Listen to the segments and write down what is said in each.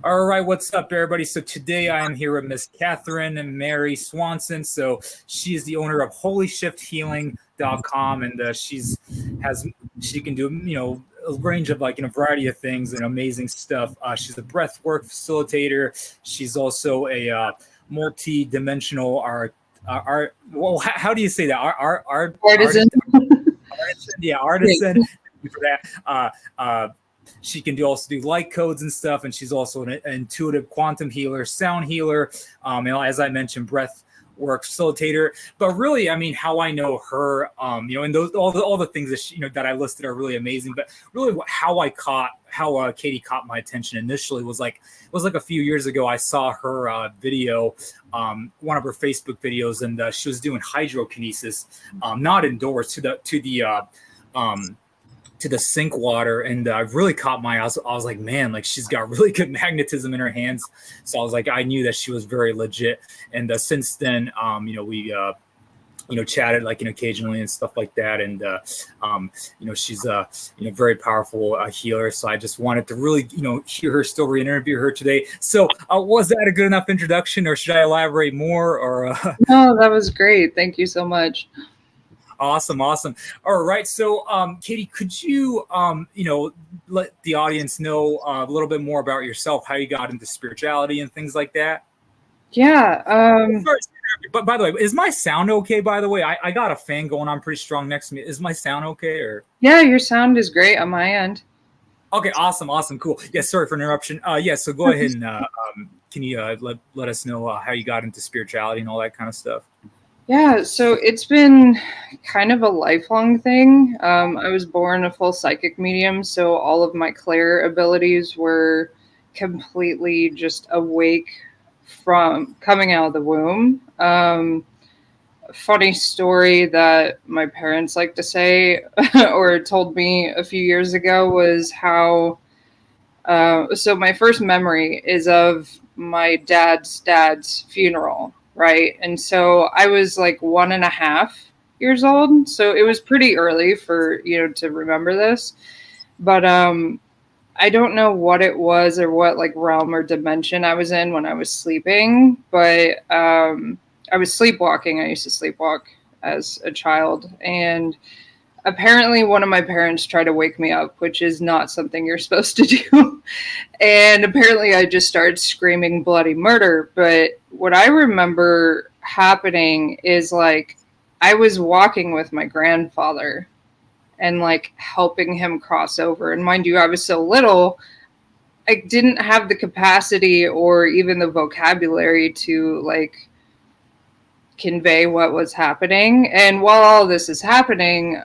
All right, what's up, everybody? So today I am here with Miss Katherine and Mary Swanson. So she is the owner of HolyShiftHealing.com, and she can do a range of a variety of things and amazing stuff. She's a breathwork facilitator. She's also a multi-dimensional art. Well, how do you say that? Artisan. Artisan. Yeah, artisan. Thank you for that. She can also do light codes and stuff, and she's also an intuitive quantum healer, sound healer, as I mentioned, breath work facilitator. But really, I mean, how I know her, and those all the things that that I listed are really amazing. But really, how Katie caught my attention initially was it was a few years ago. I saw her video, one of her Facebook videos, and she was doing hydrokinesis, not indoors, to the sink water, and really caught my eye. I was like, man, like she's got really good magnetism in her hands. So I was like, I knew that she was very legit. And since then, we chatted occasionally and stuff like that. And she's very powerful healer. So I just wanted to really hear her story and interview her today. So was that a good enough introduction, or should I elaborate more? Or No, that was great. Thank you so much. Awesome. All right. So, Katie, could you, let the audience know a little bit more about yourself, how you got into spirituality and things like that? Yeah. But by the way, is my sound okay? By the way, I got a fan going on pretty strong next to me. Is my sound okay? Or yeah, your sound is great on my end. Okay. Awesome. Cool. Yeah. Sorry for interruption. So go ahead and can you let us know how you got into spirituality and all that kind of stuff? Yeah, so it's been kind of a lifelong thing. I was born a full psychic medium, so all of my clair abilities were completely just awake from coming out of the womb. Funny story that my parents like to say or told me a few years ago was how so my first memory is of my dad's funeral, right? And so I was like 1.5 years old. So it was pretty early for, to remember this. But I don't know what it was or what like realm or dimension I was in when I was sleeping, but I was sleepwalking. I used to sleepwalk as a child. And apparently one of my parents tried to wake me up, which is not something you're supposed to do. And apparently I just started screaming bloody murder. But what I remember happening is like I was walking with my grandfather and like helping him cross over. And mind you, I was so little, I didn't have the capacity or even the vocabulary to like convey what was happening. And while all this is happening,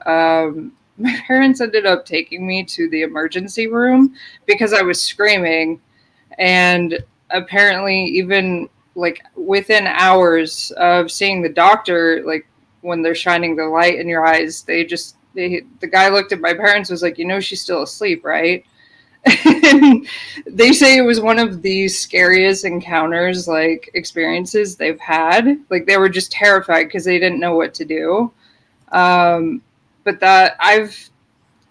my parents ended up taking me to the emergency room because I was screaming. And apparently, even like within hours of seeing the doctor, like when they're shining the light in your eyes, the guy looked at my parents, was like, she's still asleep, right? And they say it was one of the scariest encounters, like experiences they've had. Like they were just terrified because they didn't know what to do. But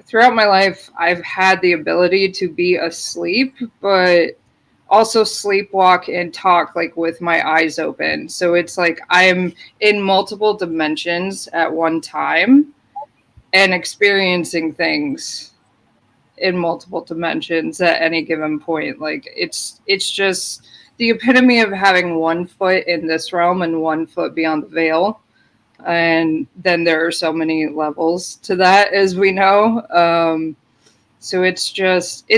throughout my life, I've had the ability to be asleep, but also sleepwalk and talk like with my eyes open. So it's like I'm in multiple dimensions at one time and experiencing things in multiple dimensions at any given point. Like it's just the epitome of having one foot in this realm and one foot beyond the veil. And then there are so many levels to that, as we know. So it's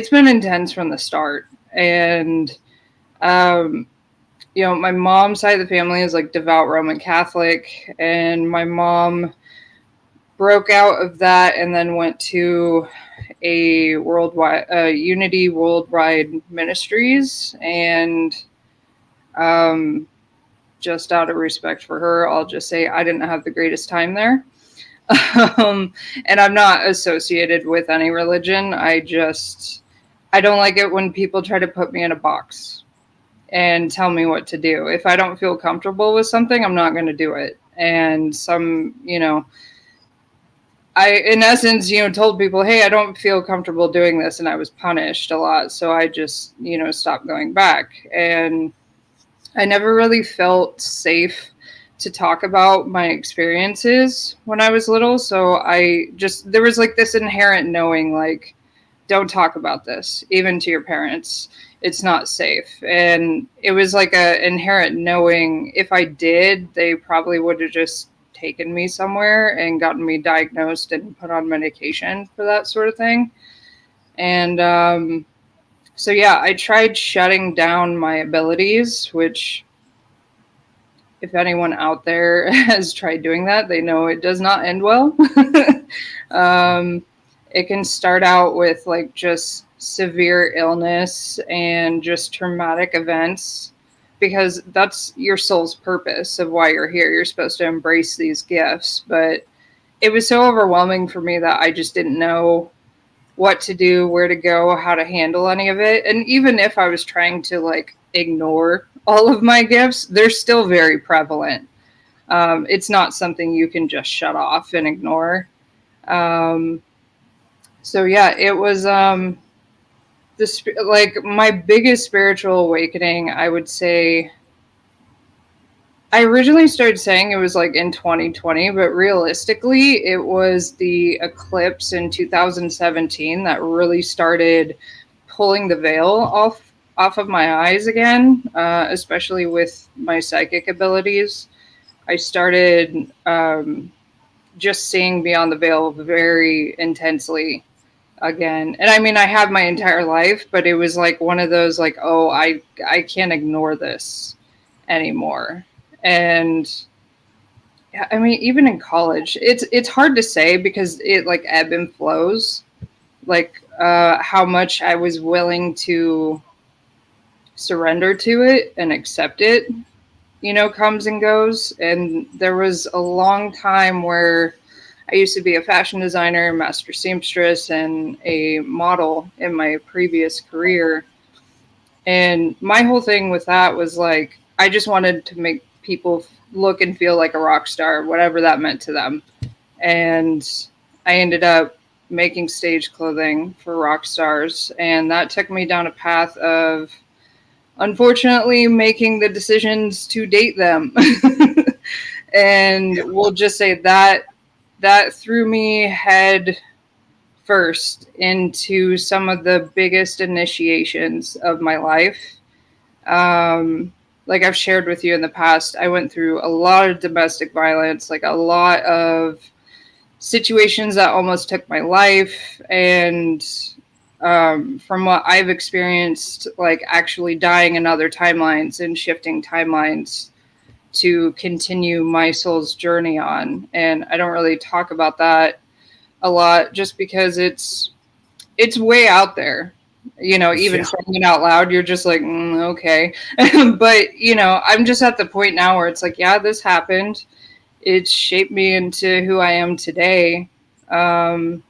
been intense from the start. And my mom's side of the family is like devout Roman Catholic, and my mom broke out of that and then went to a Unity Worldwide Ministries. And just out of respect for her, I'll just say I didn't have the greatest time there. And I'm not associated with any religion. I don't like it when people try to put me in a box and tell me what to do. If I don't feel comfortable with something, I'm not going to do it. And in essence, told people, hey, I don't feel comfortable doing this. And I was punished a lot. So I just, stopped going back. And I never really felt safe to talk about my experiences when I was little. So there was like this inherent knowing, like, don't talk about this, even to your parents. It's not safe. And it was like a inherent knowing if I did, they probably would have just taken me somewhere and gotten me diagnosed and put on medication for that sort of thing. And so, yeah, I tried shutting down my abilities, which if anyone out there has tried doing that, they know it does not end well. It can start out with like just severe illness and just traumatic events, because that's your soul's purpose of why you're here. You're supposed to embrace these gifts. But it was so overwhelming for me that I just didn't know what to do, where to go, how to handle any of it. And even if I was trying to like ignore all of my gifts, they're still very prevalent. It's not something you can just shut off and ignore. So yeah, it was like my biggest spiritual awakening, I would say. I originally started saying it was like in 2020, but realistically, it was the eclipse in 2017 that really started pulling the veil off of my eyes again, especially with my psychic abilities. I started just seeing beyond the veil very intensely again. And I mean, I have my entire life, but it was like one of those like, oh, I can't ignore this anymore. And I mean, even in college, it's hard to say because it like ebb and flows, like how much I was willing to surrender to it and accept it, comes and goes. And there was a long time where I used to be a fashion designer, master seamstress, and a model in my previous career. And my whole thing with that was like, I just wanted to make people look and feel like a rock star, whatever that meant to them. And I ended up making stage clothing for rock stars. And that took me down a path of, unfortunately, making the decisions to date them. And we'll just say that threw me head first into some of the biggest initiations of my life. Like I've shared with you in the past, I went through a lot of domestic violence, like a lot of situations that almost took my life. And from what I've experienced, like actually dying in other timelines and shifting timelines to continue my soul's journey on. And I don't really talk about that a lot just because it's way out there. Even saying it out loud, you're just like, okay. But, I'm just at the point now where it's like, yeah, this happened. It's shaped me into who I am today. And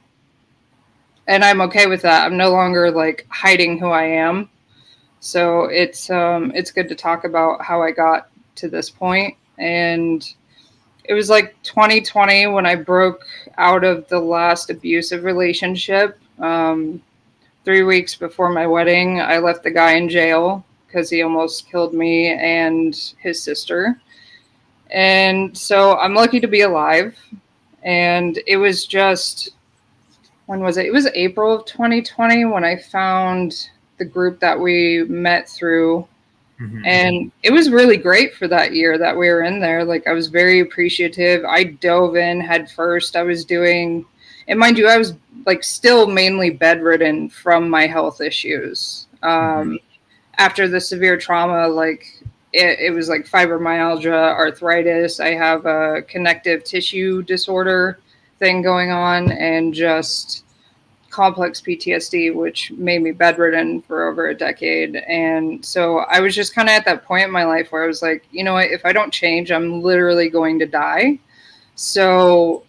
I'm okay with that. I'm no longer like hiding who I am. So it's good to talk about how I got to this point. And it was like 2020 when I broke out of the last abusive relationship. 3 weeks before my wedding, I left the guy in jail because he almost killed me and his sister. And so I'm lucky to be alive. And it was just, when was it? It was April of 2020 when I found the group that we met through. Mm-hmm. And it was really great for that year that we were in there. Like, I was very appreciative. I dove in head first. I was doing, and mind you, I was like still mainly bedridden from my health issues. After the severe trauma, like it was like fibromyalgia, arthritis. I have a connective tissue disorder thing going on, and just complex PTSD, which made me bedridden for over a decade. And so I was just kind of at that point in my life where I was like, you know what, if I don't change, I'm literally going to die. So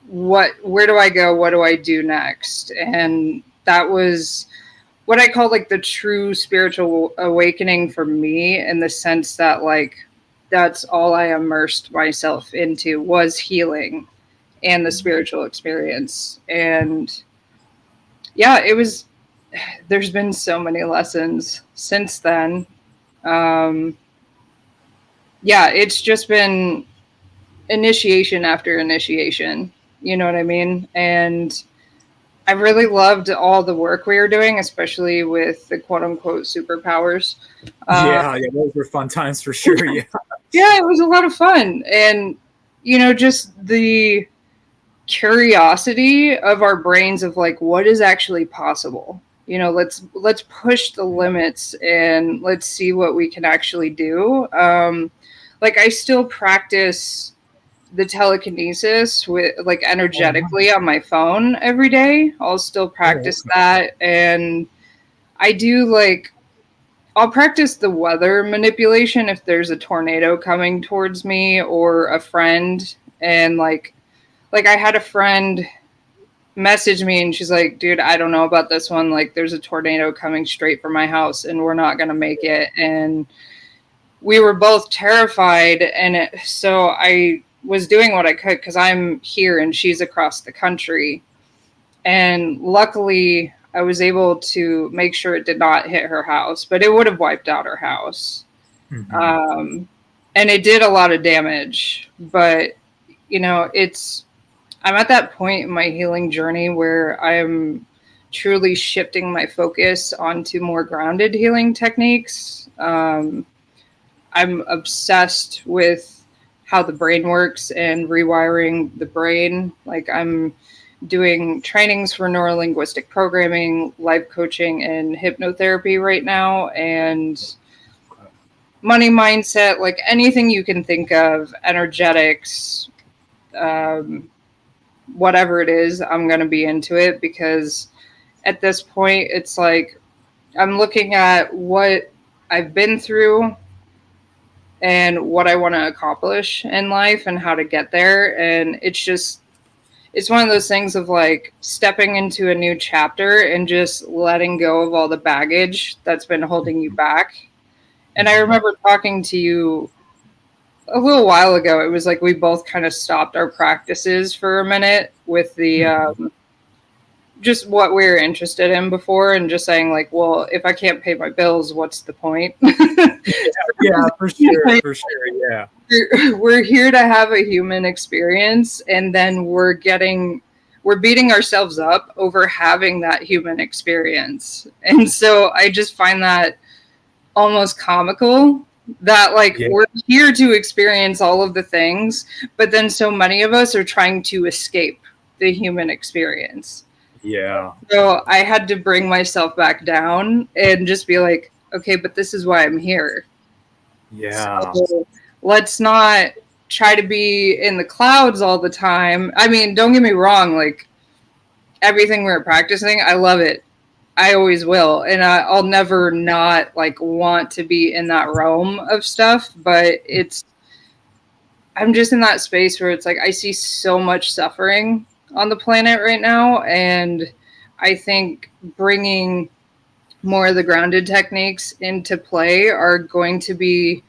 where do I go? What do I do next? And that was what I call like the true spiritual awakening for me, in the sense that like that's all I immersed myself into was healing and the spiritual experience. And yeah, there's been so many lessons since then. Yeah, it's just been initiation after initiation. You know what I mean? And I really loved all the work we were doing, especially with the quote unquote superpowers. Yeah, those were fun times for sure. Yeah. Yeah, it was a lot of fun. And, just the curiosity of our brains of like what is actually possible. Let's push the limits and let's see what we can actually do. Like I still practice the telekinesis with like energetically on my phone every day. I'll still practice that, and I do like I'll practice the weather manipulation if there's a tornado coming towards me or a friend. And like I had a friend message me and she's like, dude, I don't know about this one. Like there's a tornado coming straight for my house and we're not going to make it. And we were both terrified. And so I was doing what I could because I'm here and she's across the country. And luckily, I was able to make sure it did not hit her house, but it would have wiped out her house. Mm-hmm. And it did a lot of damage. But, I'm at that point in my healing journey where I'm truly shifting my focus onto more grounded healing techniques. I'm obsessed with how the brain works and rewiring the brain. Like I'm doing trainings for neurolinguistic programming, life coaching, and hypnotherapy right now. And money mindset, like anything you can think of, energetics, whatever it is, I'm going to be into it because at this point, it's like I'm looking at what I've been through and what I want to accomplish in life and how to get there. And it's one of those things of like stepping into a new chapter and just letting go of all the baggage that's been holding you back. And I remember talking to you a little while ago. It was like we both kind of stopped our practices for a minute with the just what we were interested in before and just saying like, well, if I can't pay my bills, what's the point? Yeah, for sure. Yeah. We're here to have a human experience, and then we're beating ourselves up over having that human experience. And so I just find that almost comical that we're here to experience all of the things, but then so many of us are trying to escape the human experience. Yeah. So I had to bring myself back down and just be like, okay, but this is why I'm here. Yeah. So let's not try to be in the clouds all the time. I mean, don't get me wrong, like everything we're practicing, I love it. I always will. And I'll never not like want to be in that realm of stuff, but I'm just in that space where it's like, I see so much suffering on the planet right now. And I think bringing more of the grounded techniques into play are going to be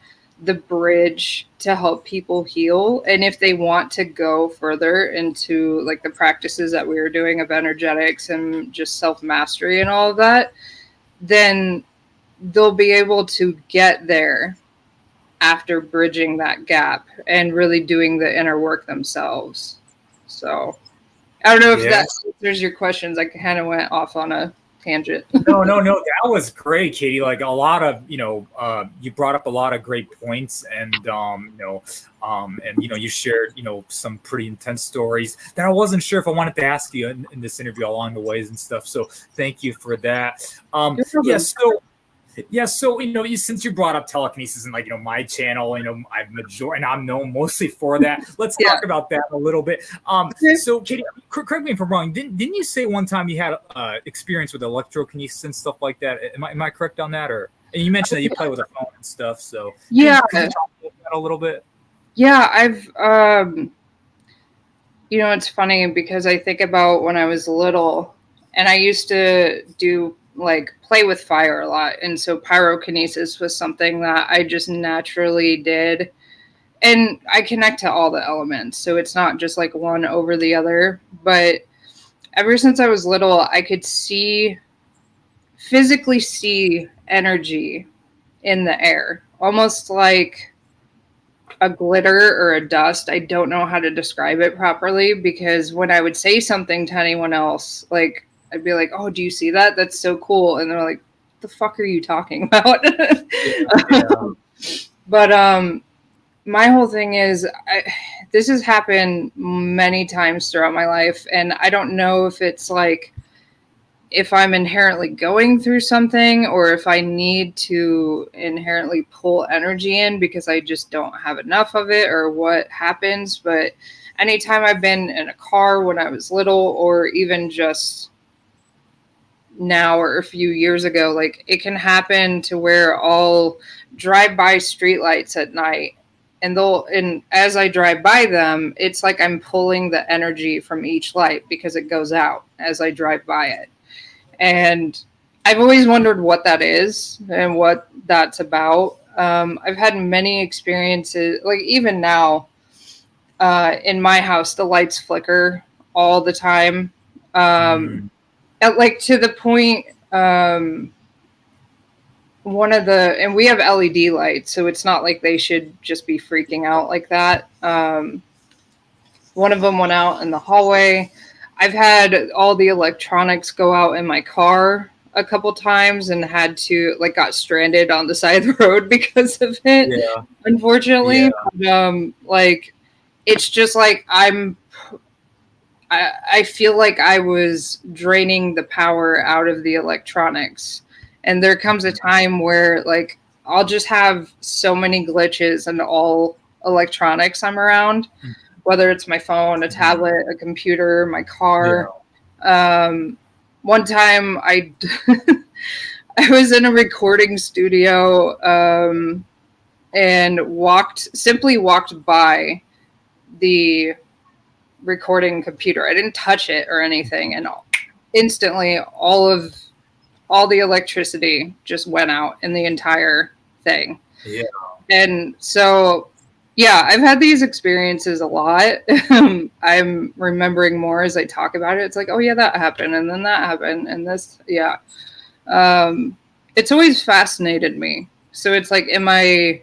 the bridge to help people heal. And if they want to go further into like the practices that we were doing of energetics and just self-mastery and all of that, then they'll be able to get there after bridging that gap and really doing the inner work themselves. So I don't know if that answers your questions. I kind of went off on a tangent. No, that was great, Katie. Like a lot of, you brought up a lot of great points, and you shared, some pretty intense stories that I wasn't sure if I wanted to ask you in this interview along the ways and stuff. So thank you for that. So since you brought up telekinesis and my channel, I'm known mostly for that. Let's talk about that a little bit. So Katie, correct me if I'm wrong. Didn't you say one time you had experience with electrokinesis and stuff like that? Am I correct on that? Or and you mentioned that you play with a phone and stuff. So can you talk about that a little bit? Yeah, I've it's funny because I think about when I was little, and I used to do play with fire a lot. And so pyrokinesis was something that I just naturally did. and I connect to all the elements, so it's not just like one over the other. But ever since I was little, I could physically see energy in the air, almost like a glitter or a dust. I don't know how to describe it properly, because when I would say something to anyone else, like I'd be like, "Oh, do you see that? That's so cool." And they're like, "The fuck are you talking about?" Yeah. But my whole thing is, this has happened many times throughout my life, and I don't know if it's like if I'm inherently going through something or if I need to inherently pull energy in because I just don't have enough of it or what happens. But anytime I've been in a car when I was little, or even just now or a few years ago, like it can happen to where I'll drive by streetlights at night, and as I drive by them, it's like I'm pulling the energy from each light because it goes out as I drive by it. And I've always wondered what that is and what that's about. I've had many experiences, like even now, in my house, the lights flicker all the time. Mm. Like to the point, and we have LED lights, so it's not like they should just be freaking out like that. One of them went out in the hallway. I've had all the electronics go out in my car a couple times and had to got stranded on the side of the road because of it. Yeah. Unfortunately, Yeah. but, it's just like I feel like I was draining the power out of the electronics, and there comes a time where I'll just have so many glitches in all electronics I'm around, whether it's my phone, a tablet, a computer, my car. One time I was in a recording studio, and simply walked by the recording computer. I didn't touch it or anything, and instantly all the electricity just went out in the entire thing. Yeah. And so, yeah, I've had these experiences a lot. I'm remembering more as I talk about it. It's like, oh yeah, that happened, and then that happened, and this, yeah. It's always fascinated me. So it's like, am I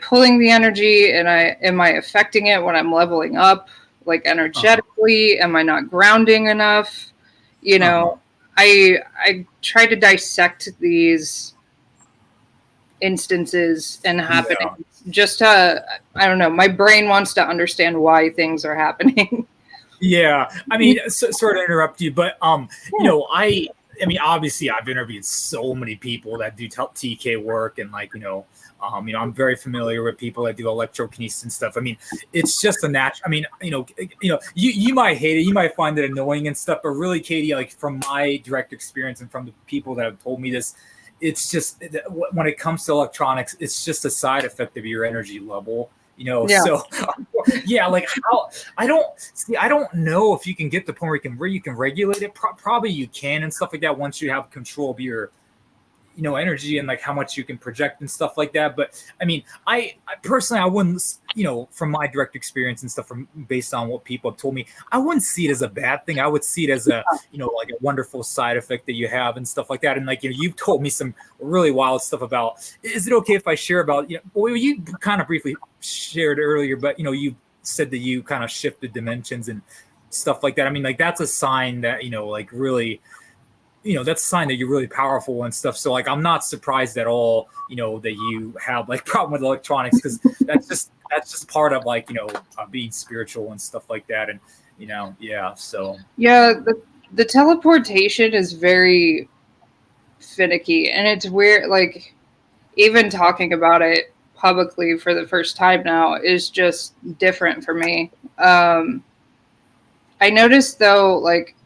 pulling the energy, and am I affecting it when I'm leveling up, like energetically? Am I not grounding enough? You know, I try to dissect these instances and happenings just to, I don't know, my brain wants to understand why things are happening. Yeah, I mean, sorry to interrupt you, but you know, I mean, obviously, I've interviewed so many people that do TK work, and you know, I'm very familiar with people that do electrokinesis and stuff. I mean, it's just a natural. I mean, you might hate it, you might find it annoying and stuff, but really, Katie, like from my direct experience and from the people that have told me this, it's just when it comes to electronics, it's just a side effect of your energy level. You know, Yeah. so yeah, like how I don't know if you can get the point where you can regulate it. Probably you can and stuff like that once you have control of your, you know, energy and like how much you can project and stuff like that. But I mean, I personally, I wouldn't, you know, from my direct experience and stuff, from based on what people have told me, I wouldn't see it as a bad thing. I would see it as a, you know, like a wonderful side effect that you have and stuff like that. And like, you know, you've told me some really wild stuff about, is it okay if I share about, you know, well, you kind of briefly shared earlier, but you know, you said that you kind of shifted dimensions and stuff like that. I mean, like that's a sign that, you know, like really, you know, that's a sign that you're really powerful and stuff. So like, I'm not surprised at all, you know, that you have like problem with electronics, because that's just part of like, you know, being spiritual and stuff like that. And, you know, yeah. So Yeah, the teleportation is very finicky, and it's weird. Like, even talking about it publicly for the first time now is just different for me. I noticed though, like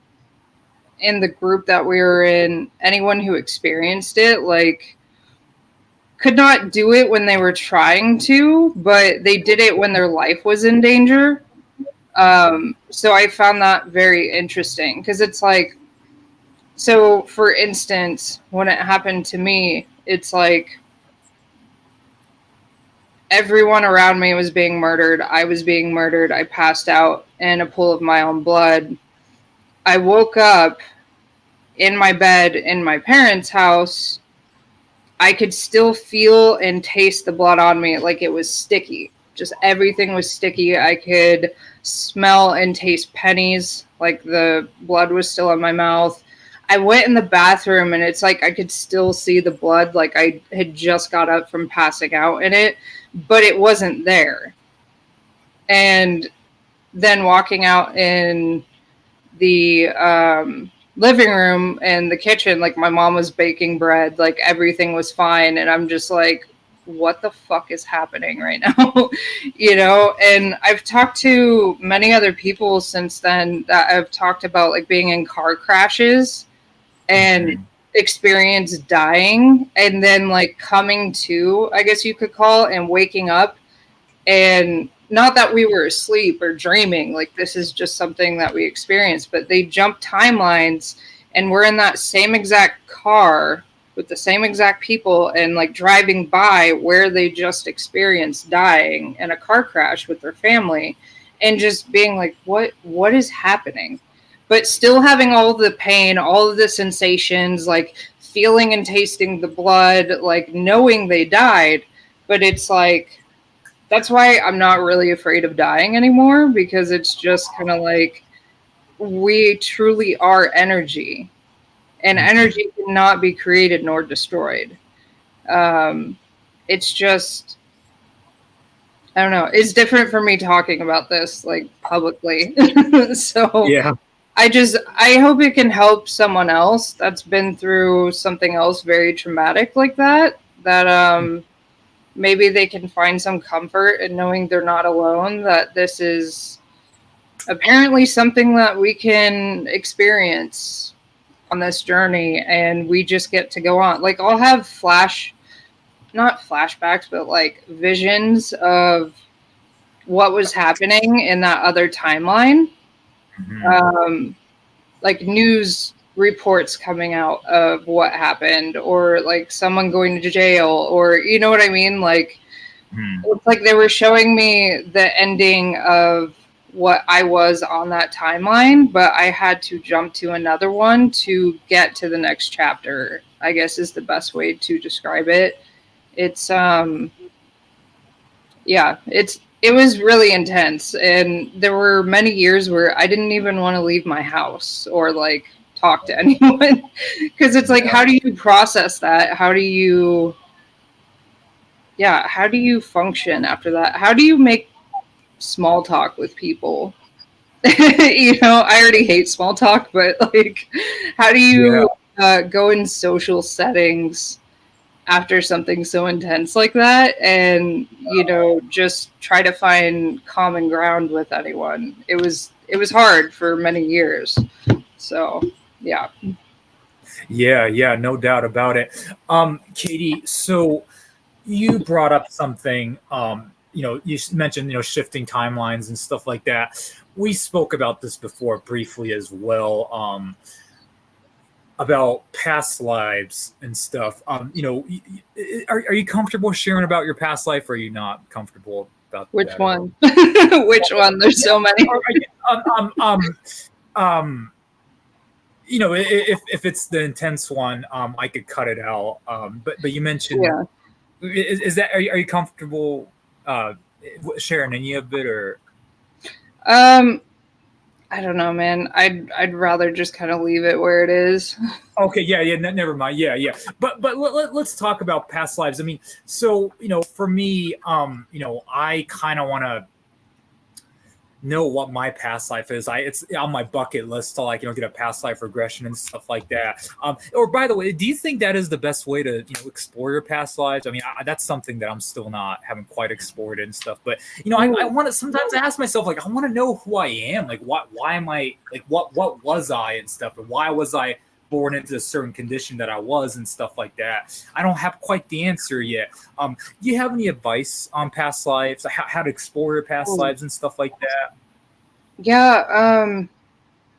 in the group that we were in, anyone who experienced it, like, could not do it when they were trying to, but they did it when their life was in danger. So I found that very interesting, because it's like, so for instance, when it happened to me, it's like everyone around me was being murdered. I was being murdered. I passed out in a pool of my own blood. I woke up in my bed in my parents' house. I could still feel and taste the blood on me like it was sticky. Just everything was sticky. I could smell and taste pennies, like the blood was still in my mouth. I went in the bathroom and it's like I could still see the blood, like I had just got up from passing out in it, but it wasn't there. And then walking out in the living room and the kitchen, like my mom was baking bread, like everything was fine, and I'm just like, what the fuck is happening right now? And I've talked to many other people since then that have talked about like being in car crashes and experience dying and then like coming to, I guess you could call, and waking up. And not that we were asleep or dreaming, like this is just something that we experienced, but they jump timelines and we're in that same exact car with the same exact people and like driving by where they just experienced dying in a car crash with their family, and just being like, what is happening? But still having all the pain, all of the sensations, like feeling and tasting the blood, like knowing they died. But it's like, that's why I'm not really afraid of dying anymore, because it's just kind of like we truly are energy, and energy cannot be created nor destroyed. It's just, I don't know. It's different for me talking about this like publicly. So Yeah. I hope it can help someone else that's been through something else very traumatic like that. Maybe they can find some comfort in knowing they're not alone, that this is apparently something that we can experience on this journey, and we just get to go on. Like, I'll have not flashbacks, but like visions of what was happening in that other timeline. Like news reports coming out of what happened, or like someone going to jail, or you know what I mean? Like, it's like they were showing me the ending of what I was on that timeline, but I had to jump to another one to get to the next chapter, I guess is the best way to describe it. It's yeah, it was really intense, and there were many years where I didn't even want to leave my house or like talk to anyone, because it's like, how do you process that? How do you function after that? How do you make small talk with people? I already hate small talk, but like, how do Yeah. you go in social settings after something so intense like that, and just try to find common ground with anyone? It was hard for many years. So yeah. Yeah, no doubt about it. Katie, so you brought up something, you mentioned, shifting timelines and stuff like that. We spoke about this before briefly as well, about past lives and stuff. Are you comfortable sharing about your past life, or are you not comfortable about Which that? one? Which one? There's so many. Um, um, um, if it's the intense one, I could cut it out. But you mentioned, Yeah. is that, are you comfortable sharing any of it, or? um I don't know, man. I'd rather just kind of leave it where it is. Okay, yeah, never mind. Yeah. But let's talk about past lives. I mean, so for me, I kind of want to know what my past life is. It's on my bucket list to, like, get a past life regression and stuff like that. Or, by the way, do you think that is the best way to explore your past lives? I mean, that's something that I'm still not haven't quite explored and stuff. But I want to sometimes ask myself, like, I want to know who I am. Like, why am I, like, what was I and stuff, and why was I born into a certain condition that I was and stuff like that. I don't have quite the answer yet. Do you have any advice on past lives, how to explore your past lives and stuff like that? Yeah.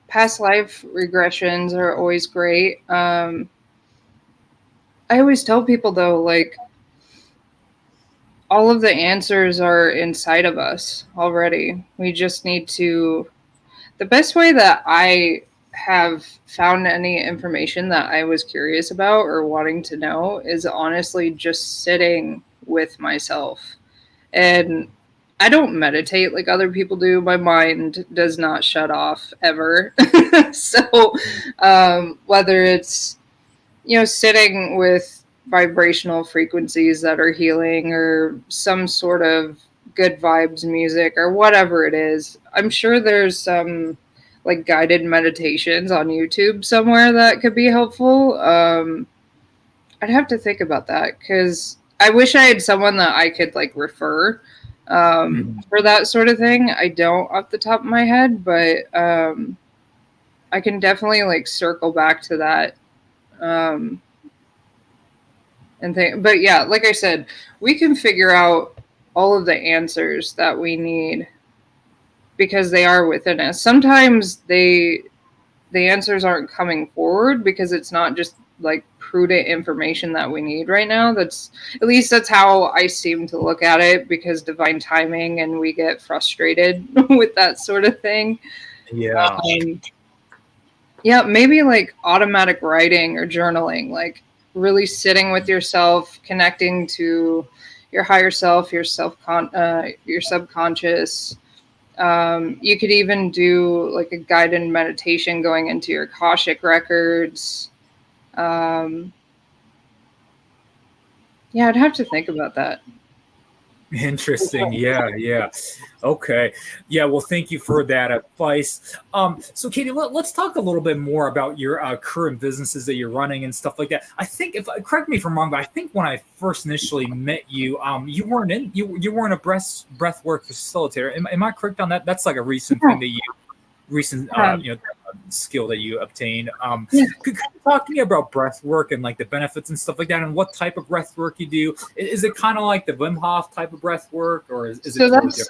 Past life regressions are always great. I always tell people though, like, all of the answers are inside of us already. We just need to. The best way that I have found any information that I was curious about or wanting to know is honestly just sitting with myself. And I don't meditate like other people do. My mind does not shut off ever. So, whether it's, sitting with vibrational frequencies that are healing or some sort of good vibes music or whatever it is, I'm sure there's some like guided meditations on YouTube somewhere that could be helpful. I'd have to think about that because I wish I had someone that I could like refer for that sort of thing. I don't off the top of my head, but I can definitely like circle back to that. Um, and think, but yeah, like I said, we can figure out all of the answers that we need because they are within us. Sometimes the answers aren't coming forward because it's not just like prudent information that we need right now. That's at least that's how I seem to look at it, because divine timing and we get frustrated with that sort of thing. Yeah. Yeah, maybe like automatic writing or journaling, like really sitting with yourself, connecting to your higher self, your subconscious. You could even do like a guided meditation going into your Akashic records. Um, yeah, I'd have to think about that. Interesting. Yeah, yeah. Okay. Yeah, well, thank you for that advice. So Katie, let's talk a little bit more about your current businesses that you're running and stuff like that. I think, if correct me if I'm wrong, but I think when I first initially met you, you weren't a breath work facilitator. Am I correct on that? That's like a recent thing that you recent skill that you obtained. Yeah. Could you talk to me about breath work and like the benefits and stuff like that, and what type of breath work you do? Is it kind of like the Wim Hof type of breath work, or is it totally different?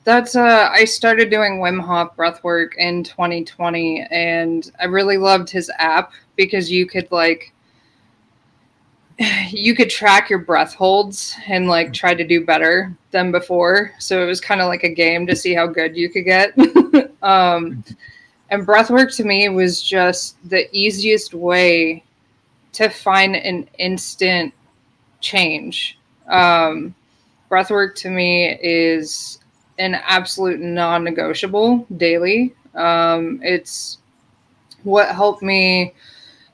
That's I started doing Wim Hof breathwork in 2020, and I really loved his app because you could track your breath holds and like try to do better than before. So it was kind of like a game to see how good you could get. And breathwork to me was just the easiest way to find an instant change. Breathwork to me is an absolute non-negotiable daily. It's what helped me.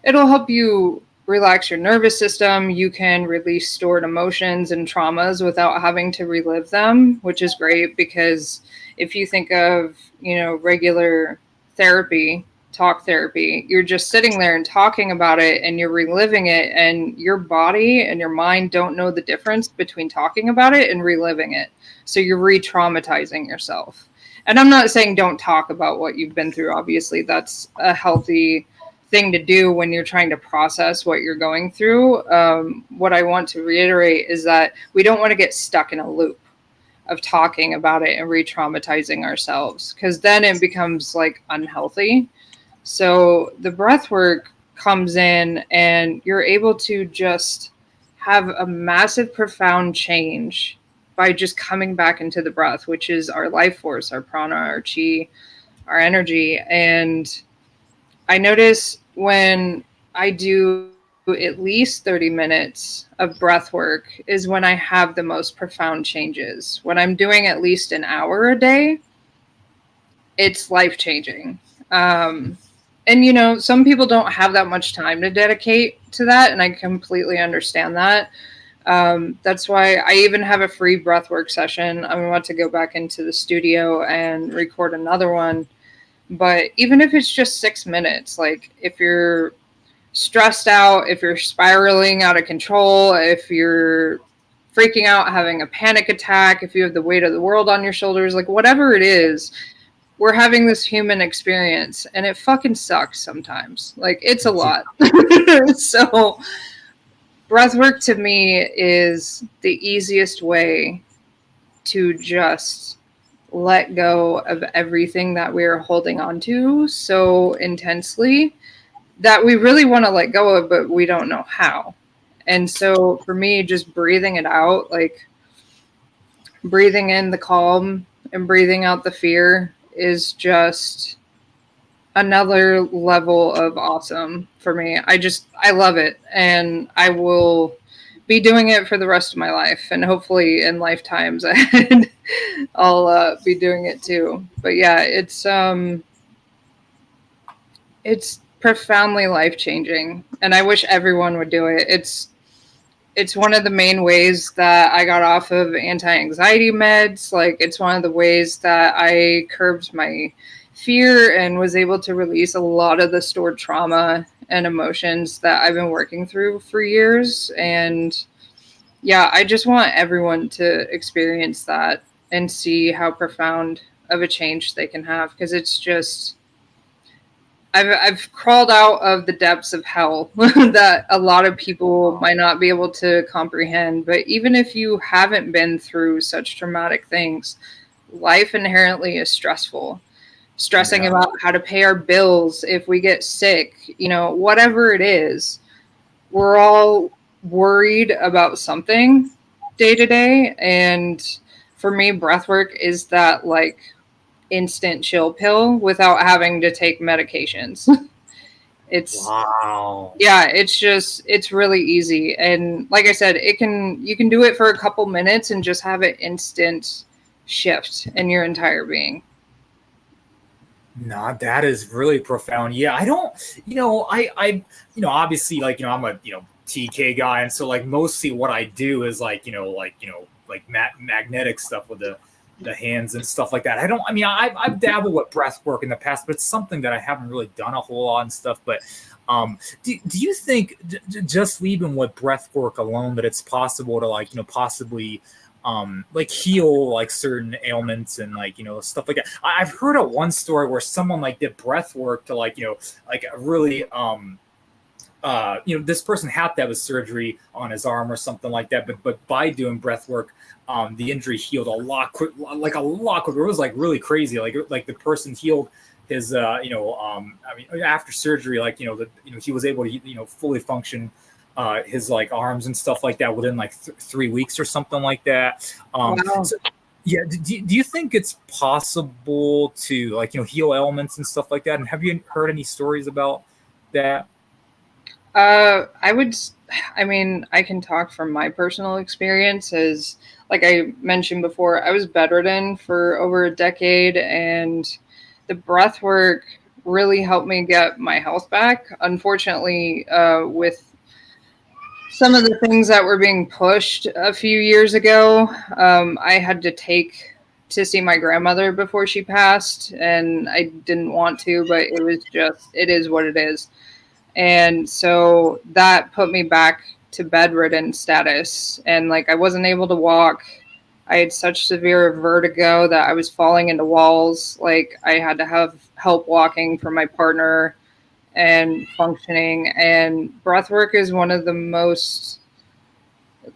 It'll help you relax your nervous system. You can release stored emotions and traumas without having to relive them, which is great because if you think of, regular therapy, talk therapy, you're just sitting there and talking about it and you're reliving it, and your body and your mind don't know the difference between talking about it and reliving it. So you're re-traumatizing yourself. And I'm not saying don't talk about what you've been through. Obviously, that's a healthy thing to do when you're trying to process what you're going through. What I want to reiterate is that we don't want to get stuck in a loop of talking about it and re-traumatizing ourselves, because then it becomes like unhealthy. So the breath work comes in and you're able to just have a massive, profound change by just coming back into the breath, which is our life force, our prana, our chi, our energy. And I notice when I do at least 30 minutes of breath work is when I have the most profound changes. When I'm doing at least an hour a day, it's life changing. And some people don't have that much time to dedicate to that, and I completely understand that. That's why I even have a free breathwork session. I'm about to go back into the studio and record another one. But even if it's just 6 minutes, like if you're stressed out, if you're spiraling out of control, if you're freaking out, having a panic attack, if you have the weight of the world on your shoulders, like whatever it is, we're having this human experience and it fucking sucks sometimes. Like it's a lot. So breathwork to me is the easiest way to just let go of everything that we're holding on to so intensely that we really want to let go of, but we don't know how. And so for me, just breathing it out, like breathing in the calm and breathing out the fear is just another level of awesome for me. I love it, and I will be doing it for the rest of my life, and hopefully in lifetimes ahead I'll be doing it too. But yeah, it's profoundly life changing, and I wish everyone would do it. It's one of the main ways that I got off of anti-anxiety meds. Like, it's one of the ways that I curbed my fear and was able to release a lot of the stored trauma and emotions that I've been working through for years. And yeah, I just want everyone to experience that and see how profound of a change they can have, because it's just I've crawled out of the depths of hell that a lot of people might not be able to comprehend. But even if you haven't been through such traumatic things, life inherently is stressful. Stressing about how to pay our bills if we get sick, whatever it is, we're all worried about something day to day. And for me, breathwork is that like instant chill pill without having to take medications. Wow. Yeah, it's really easy. And like I said, you can do it for a couple minutes and just have an instant shift in your entire being. Nah, that is really profound. Yeah, I don't, obviously, like, I'm a, TK guy. And so, like, mostly what I do is, like, magnetic stuff with the hands and stuff like that. I've dabbled with breath work in the past, but it's something that I haven't really done a whole lot and stuff. But do you think just even with breath work alone that it's possible to, like, possibly like heal like certain ailments and like stuff like that? I've heard of one story where someone like did breath work to like like really this person had to have a surgery on his arm or something like that, but by doing breath work, the injury healed a lot quicker. It was like really crazy. Like the person healed his after surgery, like he was able to fully function his like arms and stuff like that within like 3 weeks or something like that. Wow. So, yeah, do you think it's possible to like heal ailments and stuff like that? And have you heard any stories about that? I can talk from my personal experience. As like I mentioned before, I was bedridden for over a decade, and the breath work really helped me get my health back. Unfortunately, with some of the things that were being pushed a few years ago, I had to see my grandmother before she passed, and I didn't want to, but it is what it is. And so that put me back to bedridden status. And like I wasn't able to walk. I had such severe vertigo that I was falling into walls. Like I had to have help walking from my partner and functioning. And breath work is one of the most,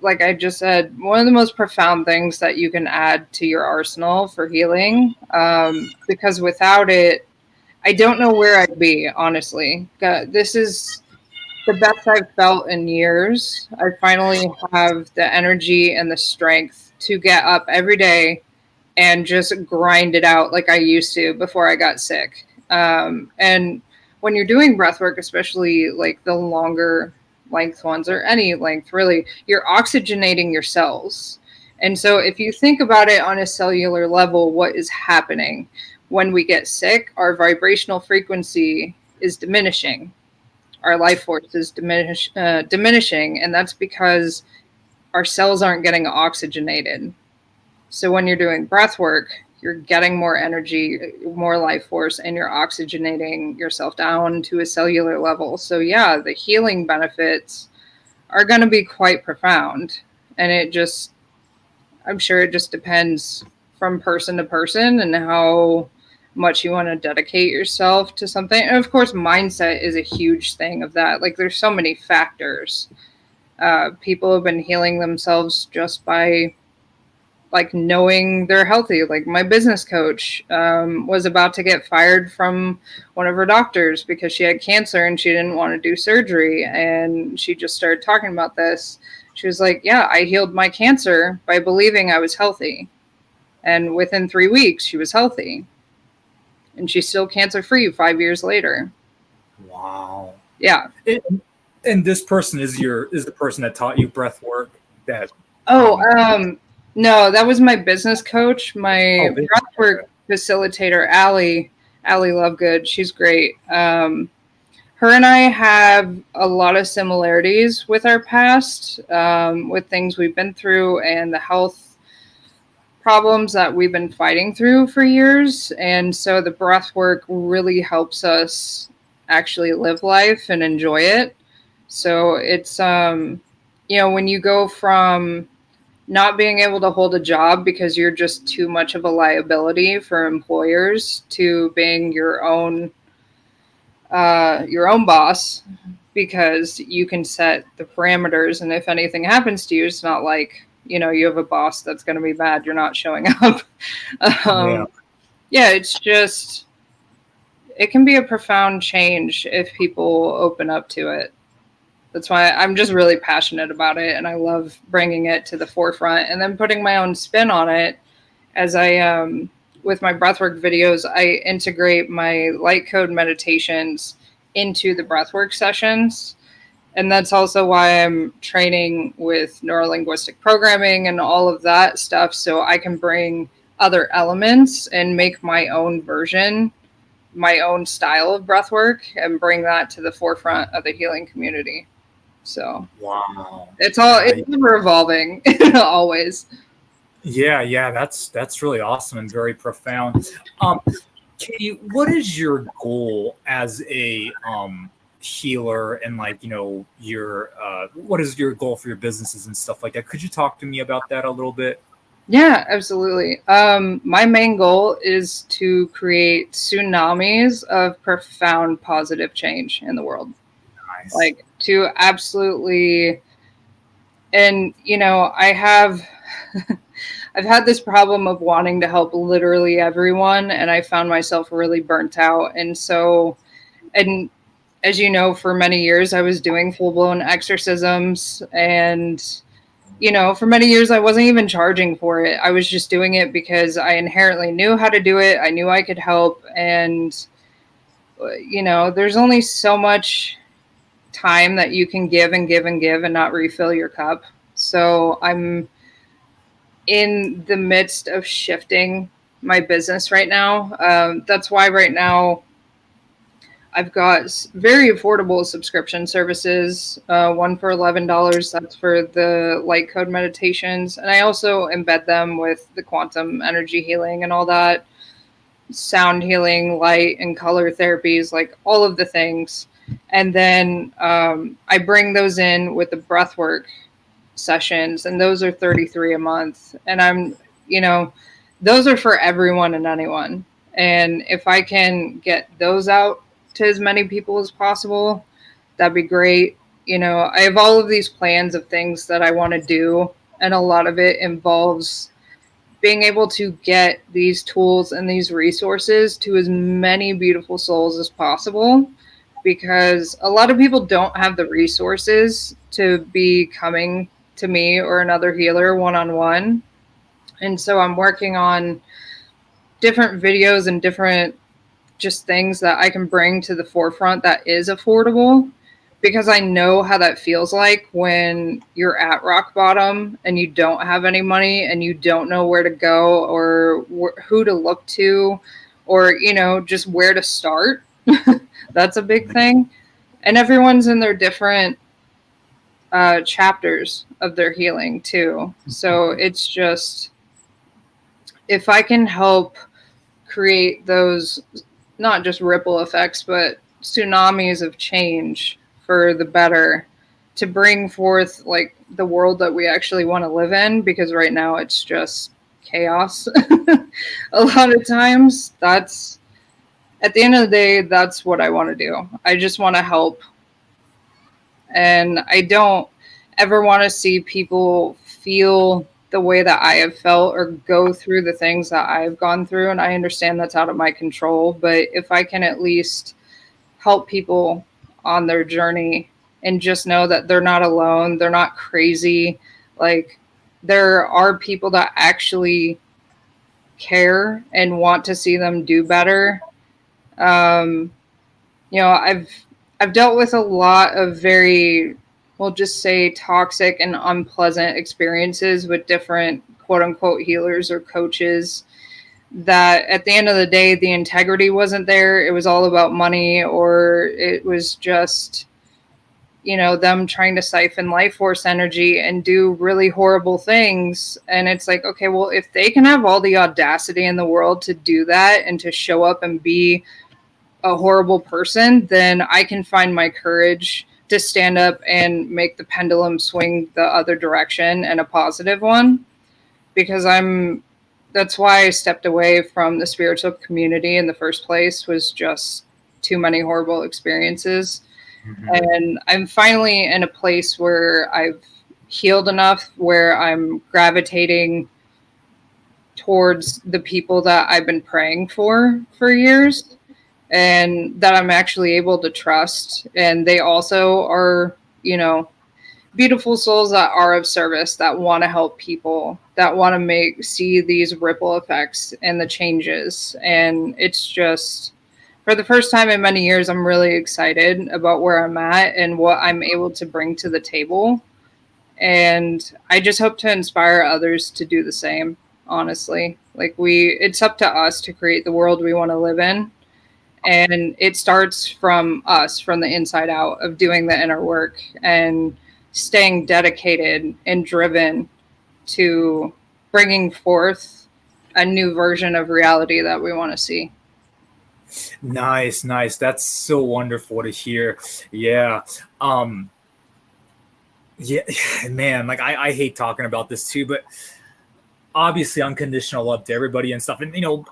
like I just said, one of the most profound things that you can add to your arsenal for healing. Because without it, I don't know where I'd be, honestly. This is the best I've felt in years. I finally have the energy and the strength to get up every day and just grind it out like I used to before I got sick. And when you're doing breath work, especially like the longer length ones or any length, really, you're oxygenating your cells. And so if you think about it on a cellular level, what is happening? When we get sick, our vibrational frequency is diminishing. Our life force is diminishing, and that's because our cells aren't getting oxygenated. So when you're doing breath work, you're getting more energy, more life force, and you're oxygenating yourself down to a cellular level. So yeah, the healing benefits are going to be quite profound. And I'm sure it just depends from person to person and how much you want to dedicate yourself to something. And of course, mindset is a huge thing of that. Like there's so many factors. People have been healing themselves just by like knowing they're healthy. Like my business coach was about to get fired from one of her doctors because she had cancer and she didn't want to do surgery. And she just started talking about this. She was like, yeah, I healed my cancer by believing I was healthy. And within 3 weeks, she was healthy. And she's still cancer-free 5 years later. Wow. Yeah. And this person is the person that taught you breath work? That No, that was my business coach, my business. breathwork facilitator, Allie Lovegood. She's great. Her and I have a lot of similarities with our past, with things we've been through and the health problems that we've been fighting through for years. And so the breath work really helps us actually live life and enjoy it. So it's, when you go from not being able to hold a job because you're just too much of a liability for employers to being your own boss, because you can set the parameters, and if anything happens to you, it's not like you have a boss that's going to be bad, you're not showing up. It's just, it can be a profound change if people open up to it. That's why I'm just really passionate about it, and I love bringing it to the forefront and then putting my own spin on it. As I with my breathwork videos, I integrate my light code meditations into the breathwork sessions. And that's also why I'm training with neurolinguistic programming and all of that stuff, so I can bring other elements and make my own version, my own style of breathwork, and bring that to the forefront of the healing community. So wow, it's ever evolving. Always. Yeah, that's really awesome and very profound. Katie, what is your goal as a healer, and your what is your goal for your businesses and stuff like that? Could you talk to me about that a little bit? Yeah, absolutely. My main goal is to create tsunamis of profound positive change in the world. Nice. Like, to absolutely, and I have I've had this problem of wanting to help literally everyone, and I found myself really burnt out. And so, and as you know, for many years I was doing full-blown exorcisms, and for many years I wasn't even charging for it. I was just doing it because I inherently knew how to do it. I knew I could help, and there's only so much time that you can give and give and give and not refill your cup. So I'm in the midst of shifting my business right now. That's why right now I've got very affordable subscription services. One for $11. That's for the light code meditations. And I also embed them with the quantum energy healing and all that, sound healing, light and color therapies, like all of the things. And then I bring those in with the breathwork sessions, and those are $33 a month. And I'm, those are for everyone and anyone. And if I can get those out to as many people as possible, that'd be great. I have all of these plans of things that I want to do, and a lot of it involves being able to get these tools and these resources to as many beautiful souls as possible, because a lot of people don't have the resources to be coming to me or another healer one-on-one. And so I'm working on different videos and different just things that I can bring to the forefront that is affordable, because I know how that feels like when you're at rock bottom and you don't have any money and you don't know where to go or who to look to, or just where to start. That's a big thing. And everyone's in their different chapters of their healing too. So it's just, if I can help create those not just ripple effects, but tsunamis of change for the better, to bring forth like the world that we actually want to live in, because right now it's just chaos. A lot of times, that's, at the end of the day, that's what I want to do. I just want to help. And I don't ever want to see people feel the way that I have felt or go through the things that I've gone through. And I understand that's out of my control, but if I can at least help people on their journey and just know that they're not alone, they're not crazy. Like, there are people that actually care and want to see them do better. You know, I've dealt with a lot of very, we'll just say, toxic and unpleasant experiences with different quote unquote healers or coaches, that at the end of the day, the integrity wasn't there. It was all about money, or it was just, you know, them trying to siphon life force energy and do really horrible things. And it's like, okay, well, if they can have all the audacity in the world to do that and to show up and be a horrible person, then I can find my courage to stand up and make the pendulum swing the other direction, and a positive one. Because that's why I stepped away from the spiritual community in the first place, was just too many horrible experiences. Mm-hmm. And I'm finally in a place where I've healed enough, where I'm gravitating towards the people that I've been praying for years, and that I'm actually able to trust. And they also are, you know, beautiful souls that are of service, that want to help people, that want to see these ripple effects and the changes. And it's just, for the first time in many years, I'm really excited about where I'm at and what I'm able to bring to the table. And I just hope to inspire others to do the same, honestly. Like, it's up to us to create the world we want to live in. And it starts from us, from the inside out, of doing the inner work and staying dedicated and driven to bringing forth a new version of reality that we want to see. Nice. That's so wonderful to hear. Yeah. Yeah, man, like I hate talking about this too, but obviously unconditional love to everybody and stuff. And, you know,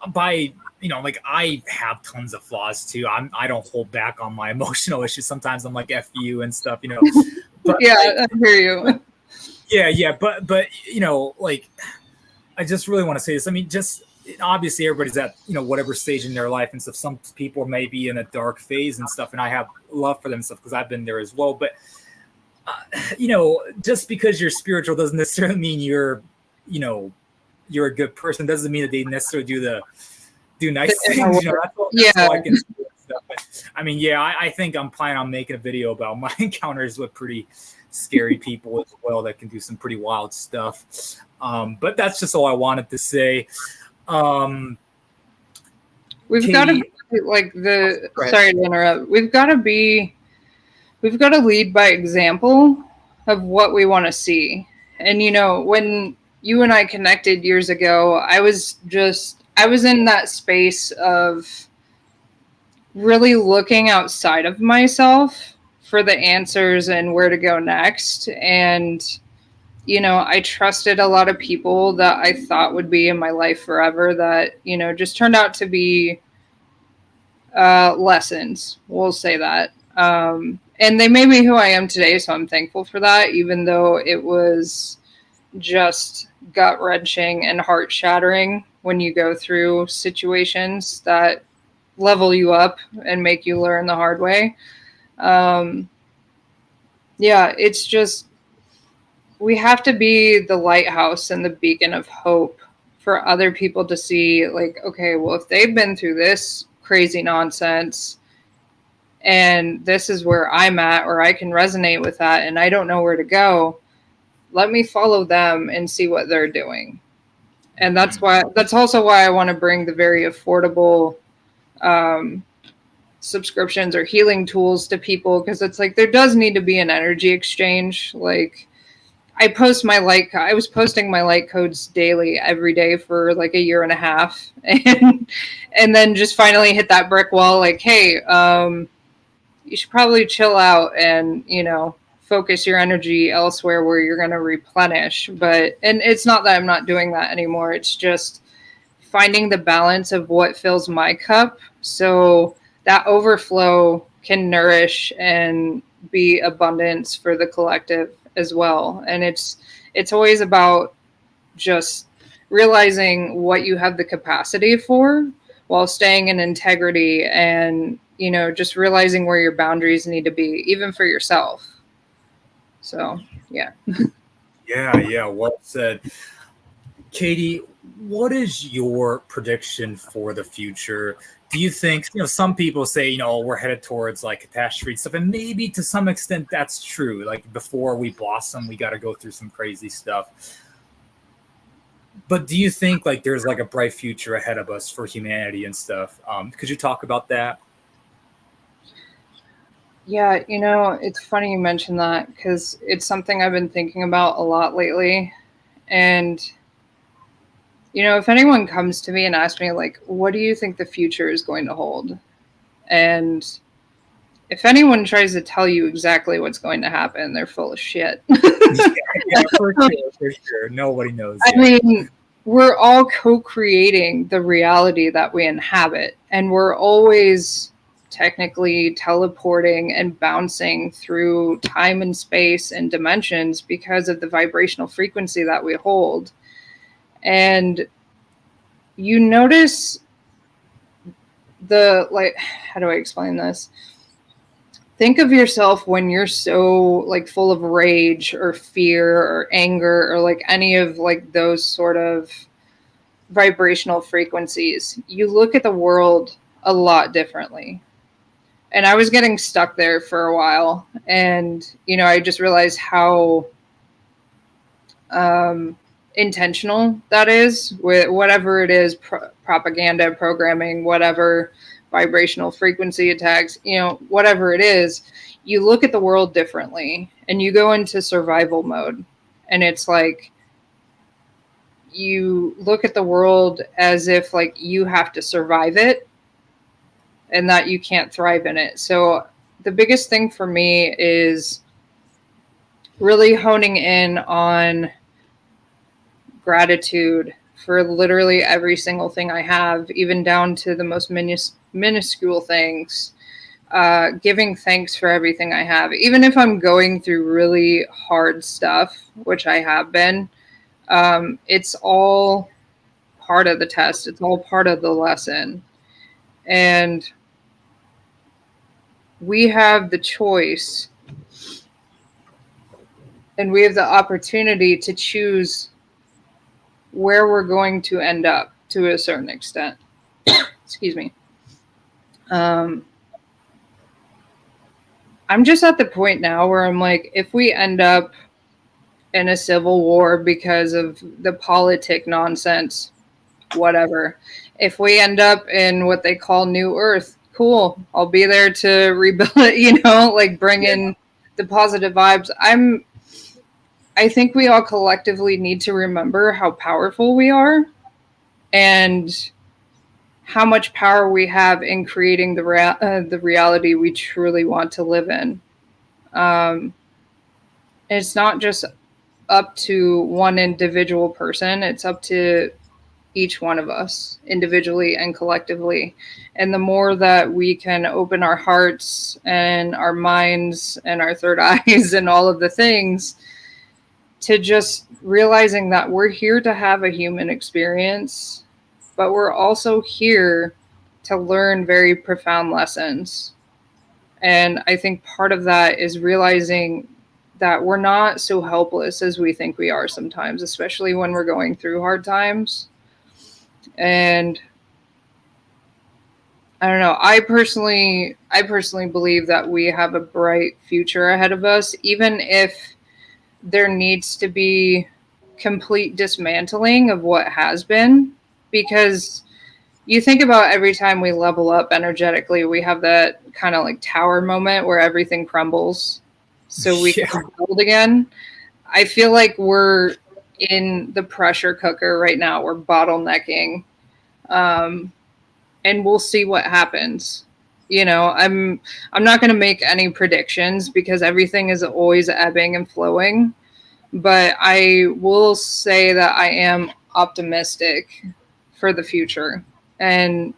like I have tons of flaws too. I don't hold back on my emotional issues. Sometimes I'm like, F you and stuff, you know. But yeah, I hear you. Yeah. But, you know, like, I just really want to say this. I mean, just obviously everybody's at, you know, whatever stage in their life and stuff. Some people may be in a dark phase and stuff, and I have love for them and stuff because I've been there as well. But, you know, just because you're spiritual doesn't necessarily mean you're a good person. Doesn't mean that they necessarily do nice things. You know, that's all I can say. But, I mean, yeah, I think I'm planning on making a video about my encounters with pretty scary people as well that can do some pretty wild stuff. But that's just all I wanted to say. We've got to like sorry to interrupt. We've got to lead by example of what we want to see. And, you know, when you and I connected years ago, I was in that space of really looking outside of myself for the answers and where to go next. And, you know, I trusted a lot of people that I thought would be in my life forever that, you know, just turned out to be lessons. We'll say that. And they made me who I am today, so I'm thankful for that, even though it was just gut-wrenching and heart-shattering when you go through situations that level you up and make you learn the hard way. Yeah, it's just, we have to be the lighthouse and the beacon of hope for other people to see, like, okay, well, if they've been through this crazy nonsense and this is where I'm at, or I can resonate with that and I don't know where to go, let me follow them and see what they're doing. And that's also why I want to bring the very affordable subscriptions or healing tools to people, because it's like there does need to be an energy exchange. Like, I was posting my light codes daily every day for like a year and a half, and then just finally hit that brick wall, like, hey, you should probably chill out and, you know, focus your energy elsewhere where you're going to replenish. And it's not that I'm not doing that anymore. It's just finding the balance of what fills my cup so that overflow can nourish and be abundance for the collective as well. And it's always about just realizing what you have the capacity for while staying in integrity and, you know, just realizing where your boundaries need to be, even for yourself. So, yeah. Yeah, well said. Katie, what is your prediction for the future? Do you think, some people say, we're headed towards like catastrophe stuff, and maybe to some extent that's true. Like before we blossom, we got to go through some crazy stuff. But do you think like there's like a bright future ahead of us for humanity and stuff? Could you talk about that? Yeah, it's funny you mentioned that because it's something I've been thinking about a lot lately. And, if anyone comes to me and asks me, like, what do you think the future is going to hold? And if anyone tries to tell you exactly what's going to happen, they're full of shit. Yeah, for sure. Nobody knows. I mean, we're all co-creating the reality that we inhabit, and we're always technically teleporting and bouncing through time and space and dimensions because of the vibrational frequency that we hold. And you notice how do I explain this? Think of yourself when you're so like full of rage or fear or anger or like any of like those sort of vibrational frequencies. You look at the world a lot differently. And I was getting stuck there for a while. And, I just realized how intentional that is with whatever it is, propaganda, programming, whatever, vibrational frequency attacks, whatever it is. You look at the world differently and you go into survival mode. And it's like, you look at the world as if like you have to survive it and that you can't thrive in it. So the biggest thing for me is really honing in on gratitude for literally every single thing I have, even down to the most minuscule things. Giving thanks for everything I have, even if I'm going through really hard stuff, which I have been. It's all part of the test. It's all part of the lesson. And we have the choice and we have the opportunity to choose where we're going to end up to a certain extent. Excuse me. I'm just at the point now where I'm like, if we end up in a civil war because of the politic nonsense, whatever. If we end up in what they call New Earth, cool. I'll be there to rebuild it, like bring in the positive vibes. I think we all collectively need to remember how powerful we are and how much power we have in creating the reality we truly want to live in. It's not just up to one individual person. It's up to each one of us individually and collectively. And the more that we can open our hearts and our minds and our third eyes and all of the things to just realizing that we're here to have a human experience, but we're also here to learn very profound lessons. And I think part of that is realizing that we're not so helpless as we think we are sometimes, especially when we're going through hard times. And I don't know, I personally believe that we have a bright future ahead of us, even if there needs to be complete dismantling of what has been, because you think about every time we level up energetically, we have that kind of like tower moment where everything crumbles so we can build again. I feel like we're in the pressure cooker right now. We're bottlenecking. And we'll see what happens. I'm not going to make any predictions because everything is always ebbing and flowing. But I will say that I am optimistic for the future. And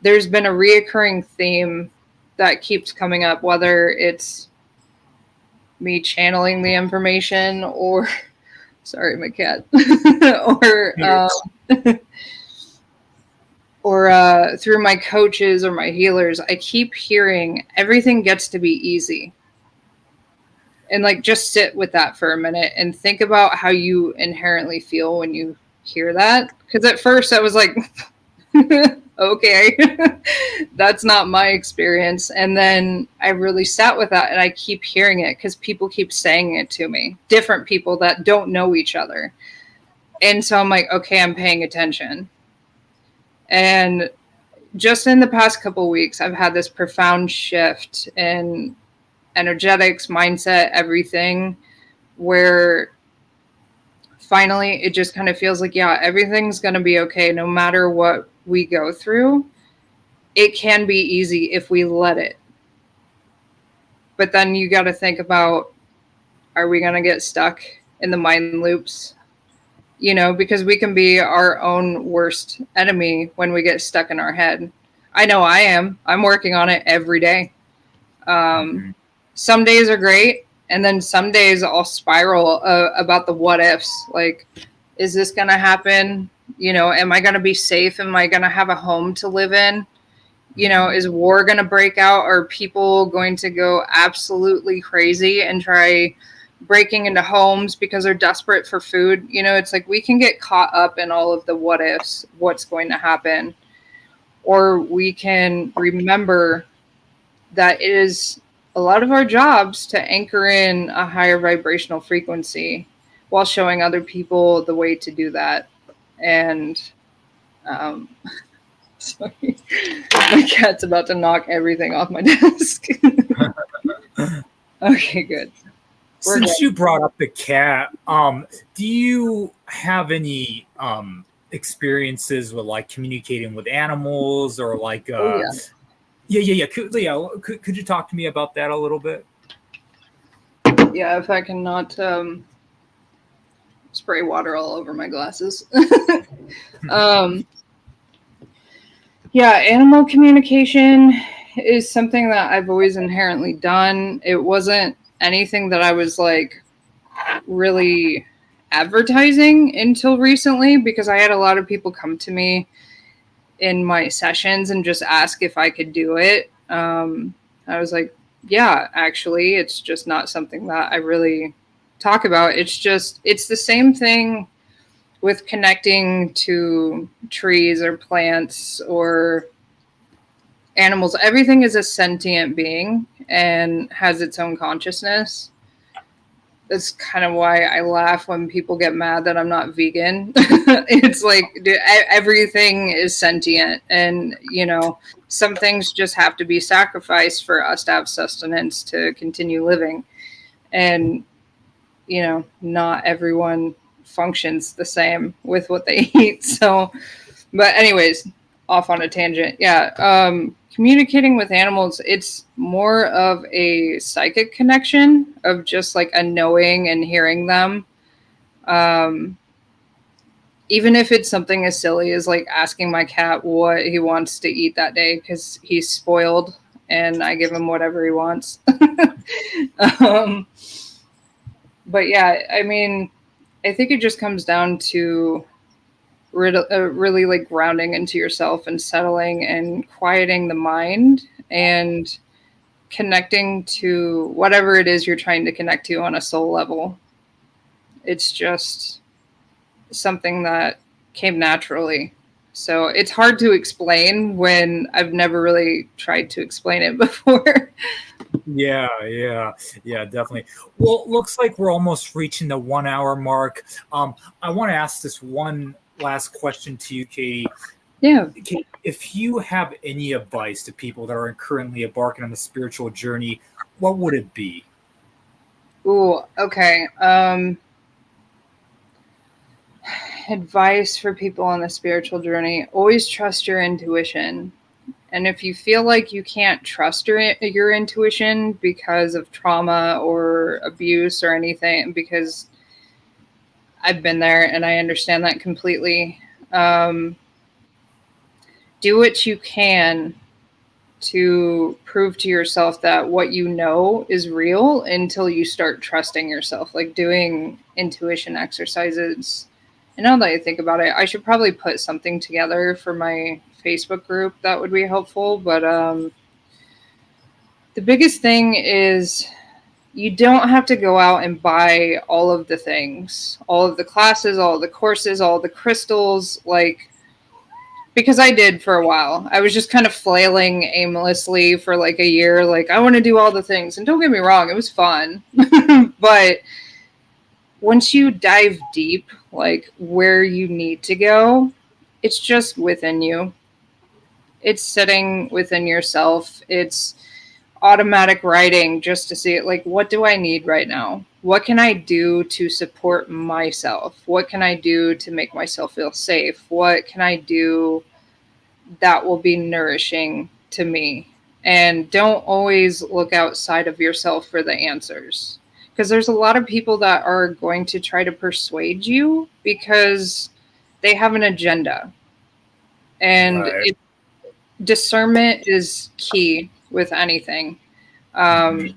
there's been a reoccurring theme that keeps coming up, whether it's me channeling the information or, sorry, my cat, or through my coaches or my healers. I keep hearing everything gets to be easy. And like, just sit with that for a minute and think about how you inherently feel when you hear that? Because at first I was like, okay, that's not my experience. And then I really sat with that, and I keep hearing it because people keep saying it to me, different people that don't know each other. And so I'm like, okay, I'm paying attention. And just in the past couple of weeks, I've had this profound shift in energetics, mindset, everything, where finally it just kind of feels like, yeah, everything's going to be okay no matter what we go through. It can be easy if we let it. But then you got to think about, are we going to get stuck in the mind loops? You know, because we can be our own worst enemy when we get stuck in our head. I know I am. I'm working on it every day. Some days are great, and then some days I'll spiral about the what ifs. Like, is this going to happen? You know, am I going to be safe? Am I going to have a home to live in? You know, is war going to break out? Are people going to go absolutely crazy and try breaking into homes because they're desperate for food? You know, it's like we can get caught up in all of the what ifs, what's going to happen. Or we can remember that it is a lot of our jobs to anchor in a higher vibrational frequency while showing other people the way to do that. And sorry, my cat's about to knock everything off my desk. Okay, good. Since you brought up the cat, do you have any experiences with like communicating with animals or like yeah. Could you talk to me about that a little bit? Yeah, if I can not spray water all over my glasses. Yeah, animal communication is something that I've always inherently done. It wasn't anything that I was like really advertising until recently, because I had a lot of people come to me in my sessions and just ask if I could do it. I was like, yeah, actually, it's just not something that I really talk about. It's the same thing with connecting to trees or plants or animals. Everything is a sentient being and has its own consciousness. That's kind of why I laugh when people get mad that I'm not vegan. It's like, dude, everything is sentient, and you know, some things just have to be sacrificed for us to have sustenance to continue living. And you know, not everyone functions the same with what they eat. So, but anyways, off on a tangent. Yeah, communicating with animals, it's more of a psychic connection of just like a knowing and hearing them. Even if it's something as silly as like asking my cat what he wants to eat that day because he's spoiled and I give him whatever he wants. But yeah, I mean, I think it just comes down to really like grounding into yourself and settling and quieting the mind and connecting to whatever it is you're trying to connect to on a soul level. It's just something that came naturally. So it's hard to explain when I've never really tried to explain it before. Yeah, definitely. Well, looks like we're almost reaching the 1 hour mark. I want to ask this one last question to you, Katie. Yeah. If you have any advice to people that are currently embarking on a spiritual journey, what would it be? Ooh, okay. Advice for people on the spiritual journey: always trust your intuition. And if you feel like you can't trust your intuition because of trauma or abuse or anything, because I've been there and I understand that completely, do what you can to prove to yourself that what you know is real until you start trusting yourself, like doing intuition exercises. And now that I think about it, I should probably put something together for my Facebook group that would be helpful. But the biggest thing is you don't have to go out and buy all of the things, all of the classes, all of the courses, all of the crystals, like, because I did for a while. I was just kind of flailing aimlessly for like a year, like, I want to do all the things. And don't get me wrong, it was fun. But once you dive deep, like where you need to go, it's just within you. It's sitting within yourself. It's automatic writing just to see it, like, what do I need right now? What can I do to support myself? What can I do to make myself feel safe? What can I do that will be nourishing to me? And don't always look outside of yourself for the answers, because there's a lot of people that are going to try to persuade you because they have an agenda. And Right. discernment is key with anything. Mhm.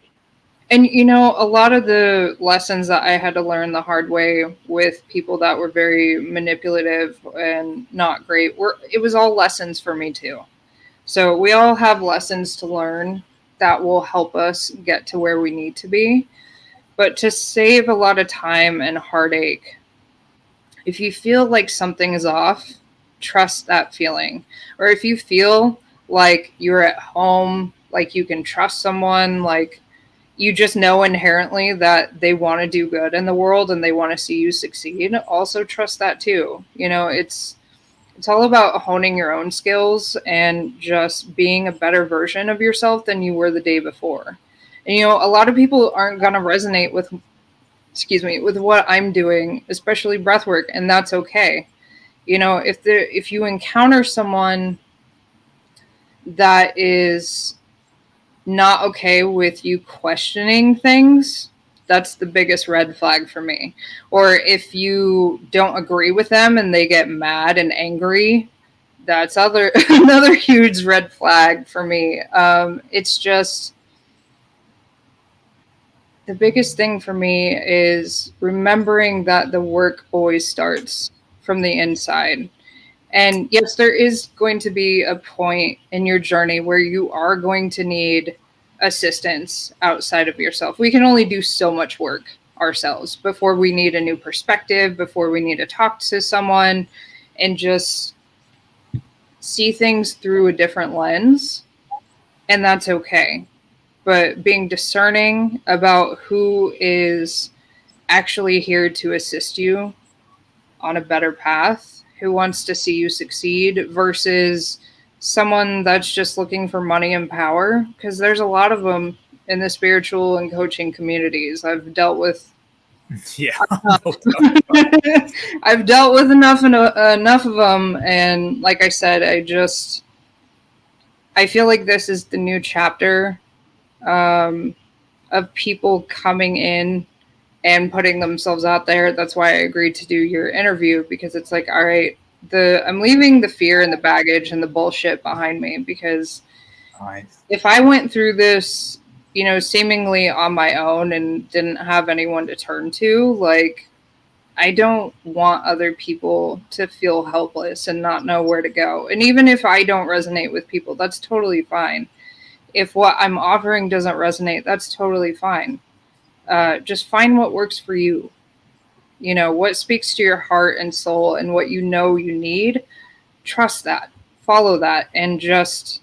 And you know, a lot of the lessons that I had to learn the hard way with people that were very manipulative and not great were, it was all lessons for me too. So we all have lessons to learn that will help us get to where we need to be. But to save a lot of time and heartache, if you feel like something is off, trust that feeling. Or if you feel like you're at home, like you can trust someone, like you just know inherently that they want to do good in the world and they want to see you succeed, also trust that too. You know, it's all about honing your own skills and just being a better version of yourself than you were the day before. And you know, a lot of people aren't going to resonate with, excuse me, with what I'm doing, especially breath work, and that's okay. You know, if you encounter someone that is not okay with you questioning things, that's the biggest red flag for me. Or if you don't agree with them and they get mad and angry, that's other another huge red flag for me. It's just the biggest thing for me is remembering that the work always starts from the inside. And yes, there is going to be a point in your journey where you are going to need assistance outside of yourself. We can only do so much work ourselves before we need a new perspective, before we need to talk to someone and just see things through a different lens. And that's okay. But being discerning about who is actually here to assist you on a better path, who wants to see you succeed versus someone that's just looking for money and power, because there's a lot of them in the spiritual and coaching communities. I've dealt with Yeah. I've dealt with enough of them, and like I said, I feel like this is the new chapter um, of people coming in and putting themselves out there. That's why I agreed to do your interview, because it's like, all right, I'm leaving the fear and the baggage and the bullshit behind me, because Nice. if I went through this, you know, seemingly on my own and didn't have anyone to turn to, like, I don't want other people to feel helpless and not know where to go. And even if I don't resonate with people, that's totally fine. If what I'm offering doesn't resonate, that's totally fine. Just find what works for you. You know, what speaks to your heart and soul and what you know you need. Trust that, follow that, and just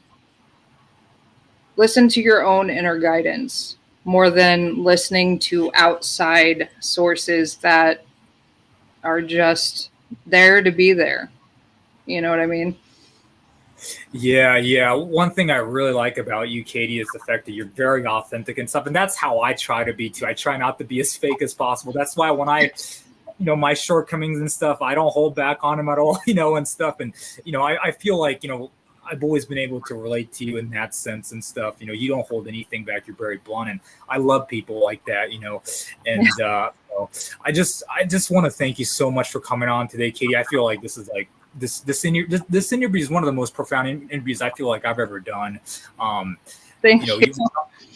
listen to your own inner guidance more than listening to outside sources that are just there to be there. You know what I mean? Yeah, yeah. One thing I really like about you, Katie, is the fact that you're very authentic and stuff. And that's how I try to be too. I try not to be as fake as possible. That's why when my shortcomings and stuff, I don't hold back on them at all, and stuff. And, I feel like, I've always been able to relate to you in that sense and stuff. You don't hold anything back. You're very blunt. And I love people like that, and, I just want to thank you so much for coming on today, Katie. I feel like this is like, this interview is one of the most profound interviews I feel like I've ever done. Thank you.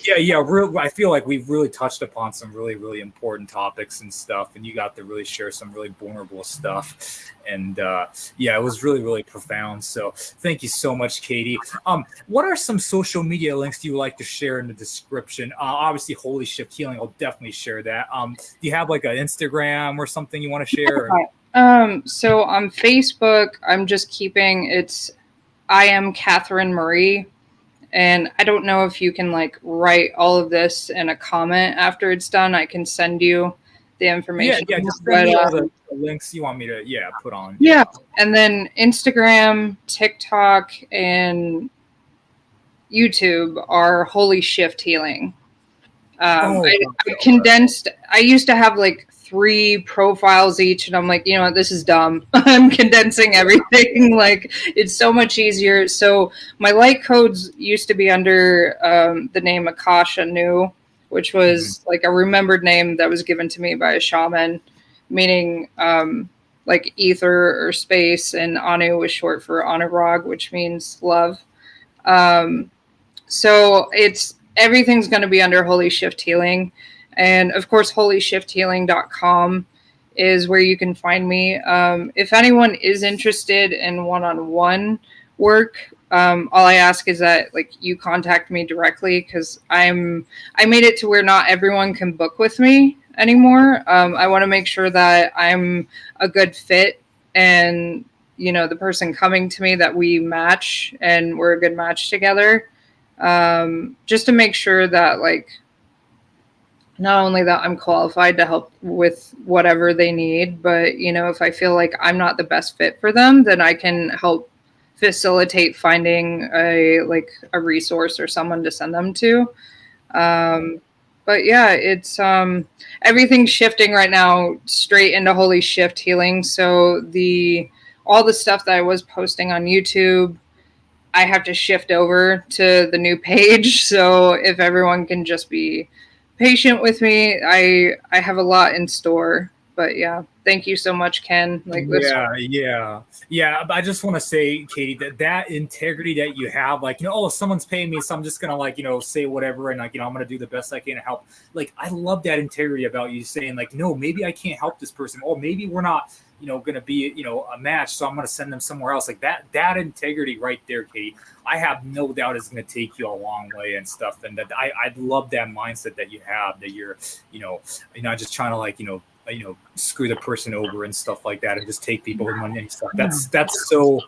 I feel like we've really touched upon some really, really important topics and stuff, and you got to really share some really vulnerable stuff. And it was really, really profound. So thank you so much, Katie. What are some social media links you would like to share in the description? Obviously, Holy Shift Healing, I'll definitely share that. Do you have like an Instagram or something you want to share? So on Facebook, I'm just keeping I am Katherine Marie. And I don't know if you can like write all of this in a comment after it's done. I can send you the information. Yeah, just send me all the links you want me to put on. Yeah. And then Instagram, TikTok, and YouTube are Holy Shift Healing. I condensed. I used to have like 3 profiles each, and I'm like, you know what, this is dumb. I'm condensing everything. Like, it's so much easier. So my light codes used to be under the name Akasha Nu, which was like a remembered name that was given to me by a shaman, meaning like ether or space, and Anu was short for Anurag, which means love. So everything's going to be under Holy Shift Healing. And of course, holyshifthealing.com is where you can find me. If anyone is interested in one-on-one work, all I ask is that like you contact me directly, because I made it to where not everyone can book with me anymore. I want to make sure that I'm a good fit, and you know, the person coming to me, that we match and we're a good match together. Just to make sure that like not only that I'm qualified to help with whatever they need, but you know, if I feel like I'm not the best fit for them, then I can help facilitate finding a resource or someone to send them to. But yeah, it's everything's shifting right now straight into Holy Shift Healing. So all the stuff that I was posting on YouTube, I have to shift over to the new page. So if everyone can just be patient with me, I have a lot in store. But yeah, thank you so much, Ken. Yeah. But I just want to say, Katie, that integrity that you have, like, you know, oh, someone's paying me, so I'm just gonna like, you know, say whatever, and like, you know, I'm gonna do the best I can to help. Like, I love that integrity about you saying, like, no, maybe I can't help this person, or maybe we're not, you know, gonna be, you know, a match, so I'm gonna send them somewhere else. Like that integrity right there, Katie, I have no doubt is gonna take you a long way and stuff. And that I love that mindset that you have, that you're not just trying to like, you know, screw the person over and stuff like that, and just take people's money and stuff. That's so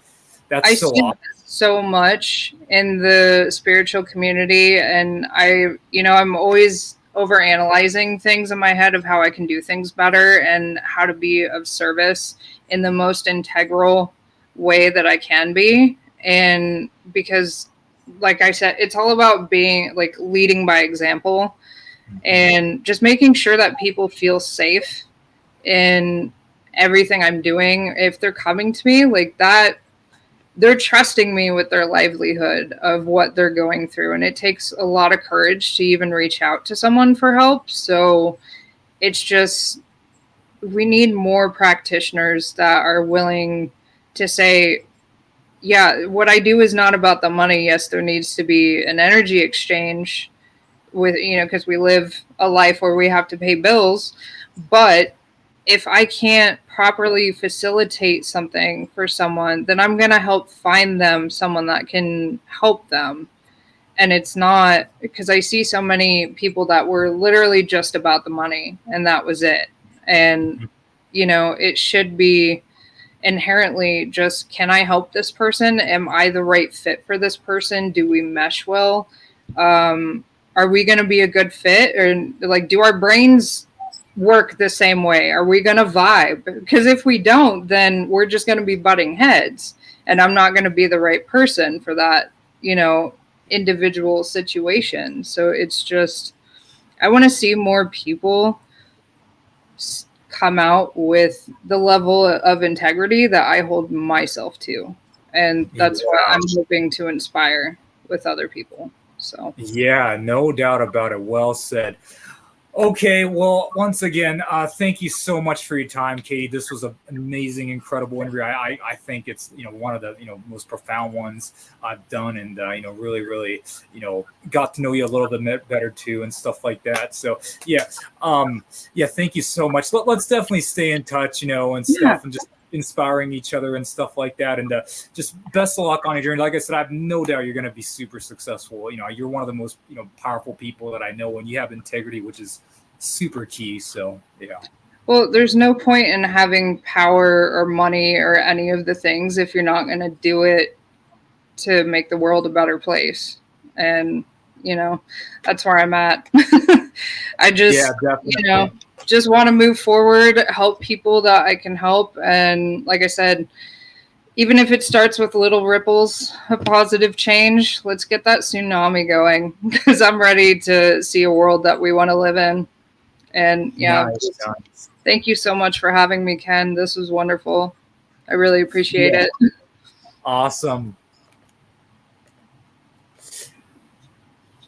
awesome. So much in the spiritual community, and I'm always over analyzing things in my head of how I can do things better and how to be of service in the most integral way that I can be. And because, like I said, it's all about being like leading by example, and just making sure that people feel safe in everything I'm doing. If they're coming to me like that, they're trusting me with their livelihood of what they're going through. And it takes a lot of courage to even reach out to someone for help. So it's just, we need more practitioners that are willing to say, yeah, what I do is not about the money. Yes, there needs to be an energy exchange with, because we live a life where we have to pay bills. But if I can't properly facilitate something for someone, then I'm going to help find them someone that can help them. And it's not, because I see so many people that were literally just about the money and that was it. And, it should be inherently just, can I help this person? Am I the right fit for this person? Do we mesh well? Are we going to be a good fit? Or like, do our brains work the same way? Are we going to vibe? Because if we don't, then we're just going to be butting heads, and I'm not going to be the right person for that, individual situation. So it's just, I want to see more people come out with the level of integrity that I hold myself to. And that's what I'm hoping to inspire with other people. So yeah, no doubt about it. Well said. Okay, well, once again, thank you so much for your time, Katie. This was an amazing, incredible interview. I think it's one of the most profound ones I've done, and really, really got to know you a little bit better too, and stuff like that. So yeah, yeah, thank you so much. Let's definitely stay in touch, and stuff, and just inspiring each other and stuff like that, and just best of luck on your journey. Like I said, I have no doubt you're going to be super successful. You're one of the most powerful people that I know, and you have integrity, which is super key. So yeah. Well, there's no point in having power or money or any of the things if you're not going to do it to make the world a better place. And that's where I'm at. I just just want to move forward, help people that I can help, and like I said, even if it starts with little ripples of positive change, let's get that tsunami going, because I'm ready to see a world that we want to live in. And nice. Thank you so much for having me, Ken. This was wonderful. I really appreciate it. Awesome.